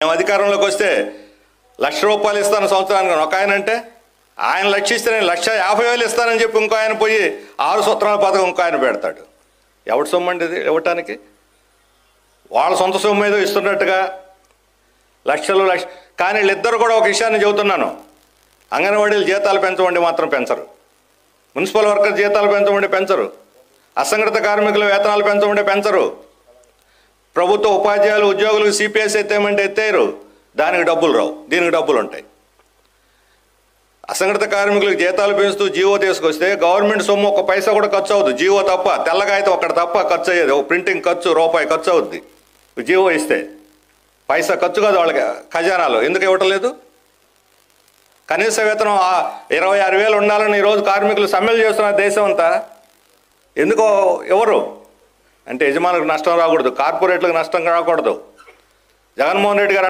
మేము అధికారంలోకి వస్తే ₹1,00,000 ఇస్తాను సంవత్సరానికి ఒక ఆయన అంటే, ఆయన 1,00,000 ఇస్తే నేను 1,50,000 ఇస్తానని చెప్పి ఇంకో ఆయన పోయి 6 సూత్రాల పథకం ఇంకో ఆయన పెడతాడు. ఎవరి సొమ్ము అండి ఇది ఇవ్వటానికి? వాళ్ళ సొంత సొమ్ము ఏదో ఇస్తున్నట్టుగా లక్షలు కానీ వీళ్ళిద్దరు కూడా ఒక విషయాన్ని చెబుతున్నాను, అంగన్వాడీలు జీతాలు పెంచమండి మాత్రం పెంచరు, మున్సిపల్ వర్కర్ జీతాలు పెంచమండి పెంచరు, అసంఘటిత కార్మికుల వేతనాలు పెంచమండి పెంచరు, ప్రభుత్వ ఉపాధ్యాయులు ఉద్యోగులకు సిపిఎస్ ఎత్తేయమంటే ఎత్తేయరు, దానికి డబ్బులు రావు, దీనికి డబ్బులు ఉంటాయి. అసంఘటిత కార్మికులకు జీతాలు పెంచుతూ జీవో తీసుకొస్తే గవర్నమెంట్ సొమ్ము ఒక పైసా కూడా ఖర్చు అవుద్ది, జీవో తప్ప, తెల్లగాయితే ఒక్కటి తప్ప ఖర్చు అయ్యేది, ఒక ప్రింటింగ్ ఖర్చు రూపాయి ఖర్చు అవుద్ది. జీవో ఇస్తే పైసా ఖర్చు కాదు వాళ్ళకి ఖజానాలో, ఎందుకు ఇవ్వటం లేదు? కనీస వేతనం 26,000 ఉండాలని ఈరోజు కార్మికులు సమ్మెలు చేస్తున్నారు దేశం అంతా. ఎందుకో ఎవరు అంటే యజమానులకు నష్టం రాకూడదు, కార్పొరేట్లకు నష్టం రాకూడదు. జగన్మోహన్ రెడ్డి గారు